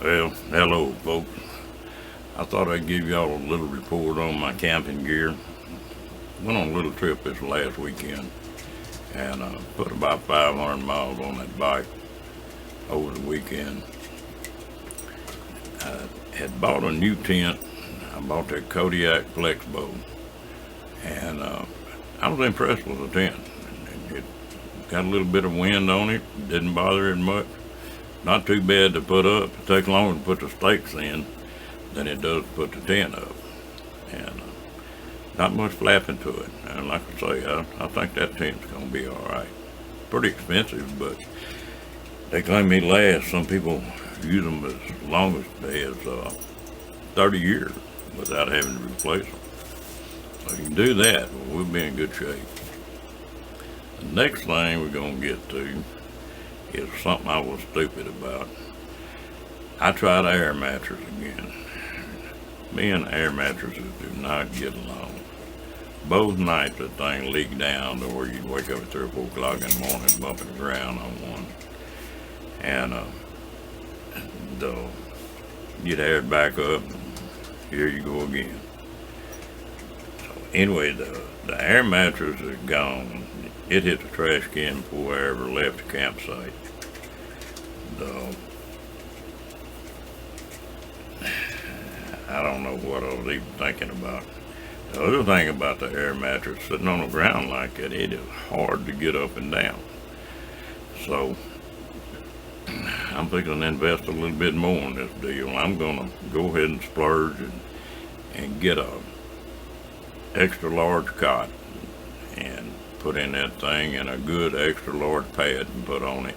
Well, hello, folks. I thought I'd give y'all a little report on my camping gear. Went on a little trip this last weekend and put about 500 miles on that bike over the weekend. I had bought a new tent. I bought that Kodiak Flexbow, and I was impressed with the tent. It got a little bit of wind on it, didn't bother it much. Not too bad to put up. It takes longer to put the stakes in than it does to put the tent up. And not much flapping to it. And like I say, I think that tent's going to be all right. Pretty expensive, but they claim they last. Some people use them as long as 30 years without having to replace them. So you can do that, we'll be in good shape. The next thing we're going to get to is something I was stupid about. I tried air mattress again. Me and air mattresses do not get along. Both nights that thing leaked down to where you'd wake up at 3 or 4 o'clock in the morning bumping the ground on one. And you'd air it back up, and here you go again. So anyway, the air mattress is gone. It hit the trash can before I ever left the campsite. I don't know what I was even thinking about. The other thing about the air mattress, sitting on the ground like that, it is hard to get up and down. So I'm thinking to invest a little bit more in this deal. I'm gonna go ahead and splurge and get a extra large cot and put in that thing and a good extra large pad and put on it.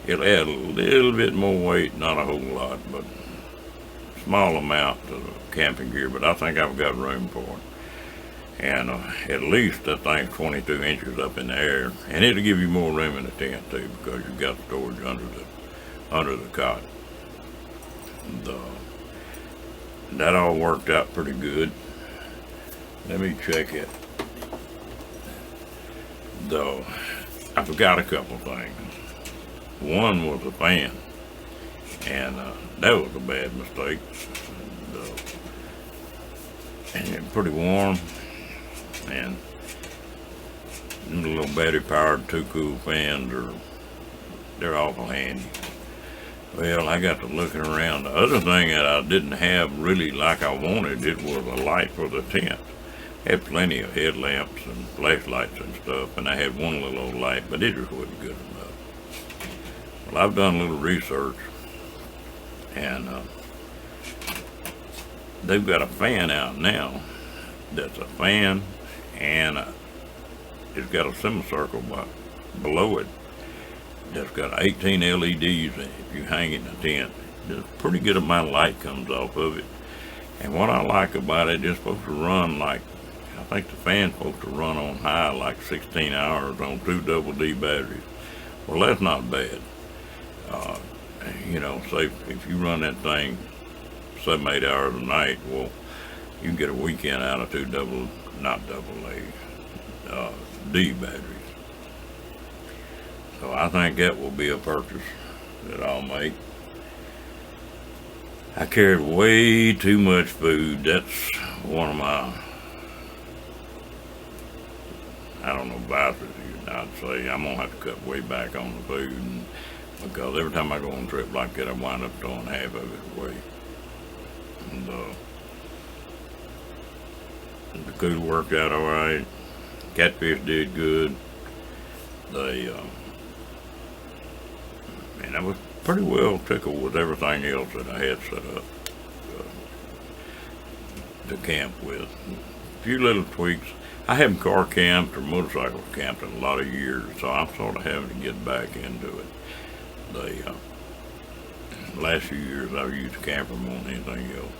It'll add a little bit more weight, not a whole lot, but a small amount to the camping gear, but I think I've got room for it. And at least that thing's 22 inches up in the air, and it'll give you more room in the tent too, because you've got storage under the cot. That all worked out pretty good. Let me check it. Though I forgot a couple things. One was a fan, and that was a bad mistake. And it's pretty warm, and them little battery-powered two-cool fans they're awful handy. Well, I got to looking around. The other thing that I didn't have really like I wanted, it was a light for the tent. I had plenty of headlamps and flashlights and stuff, and I had one little old light, but it just wasn't good enough. Well, I've done a little research, and they've got a fan out now that's a fan, and it's got a semicircle below it that's got 18 LEDs in it. If you hang it in the tent, there's a pretty good amount of light comes off of it. And what I like about it, it's supposed to run like, I think the fan's supposed to run on high like 16 hours on 2 double D batteries. Well, that's not bad. Say if you run that thing 7-8 hours a night, well, you can get a weekend out of 2 D batteries. So I think that will be a purchase that I'll make. I carried way too much food. That's one of my, I don't know, vices. I'd say I'm gonna have to cut way back on the food, because every time I go on a trip like that, I wind up throwing half of it away. And the food worked out all right. Catfish did good. And I was pretty well tickled with everything else that I had set up to camp with. A few little tweaks. I haven't car camped or motorcycle camped in a lot of years, so I'm sort of having to get back into it. The last few years I've used a camper more than anything else.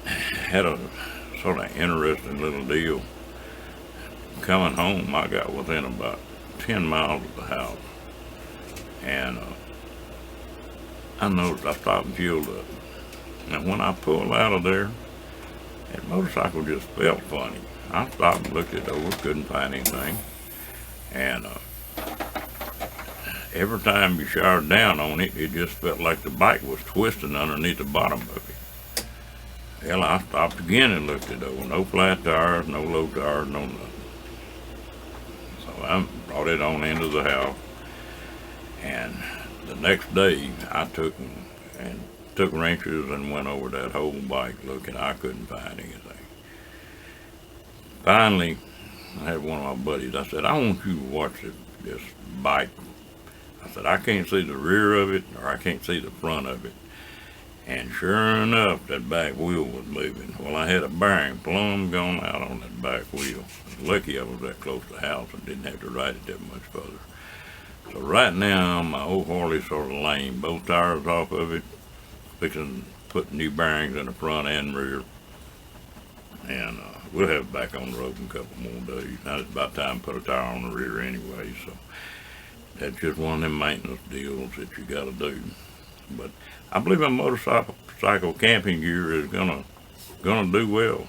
Had a sort of interesting little deal. Coming home, I got within about 10 miles of the house, and I noticed I stopped and fueled up. And when I pulled out of there, that motorcycle just felt funny. I stopped and looked it over, couldn't find anything. And every time you showered down on it, it just felt like the bike was twisting underneath the bottom of it. Hell, I stopped again and looked it over. No flat tires, no low tires, no nothing. So I brought it on into the house, and the next day I took wrenches and went over that whole bike looking. I couldn't find anything. Finally, I had one of my buddies. I said, I want you to watch this bike. I said, I can't see the rear of it, or I can't see the front of it. And sure enough, that back wheel was moving. Well, I had a bearing plumb gone out on that back wheel. Lucky I was that close to the house and didn't have to ride it that much further. So right now, my old Harley's sort of lame. Both tires off of it. Fixing to put new bearings in the front and rear. And we'll have it back on the road in a couple more days. Now it's about time to put a tire on the rear anyway, so that's just one of them maintenance deals that you gotta do. But I believe my motorcycle camping gear is gonna do well.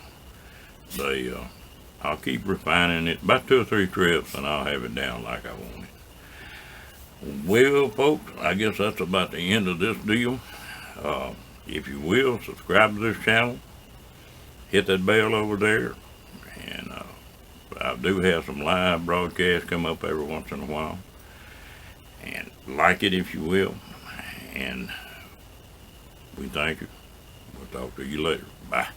I'll keep refining it. About 2 or 3 trips and I'll have it down like I want it. Well, folks, I guess that's about the end of this deal. If you will, subscribe to this channel. Hit that bell over there. And I do have some live broadcasts come up every once in a while. And like it if you will. And we thank you. We'll talk to you later. Bye.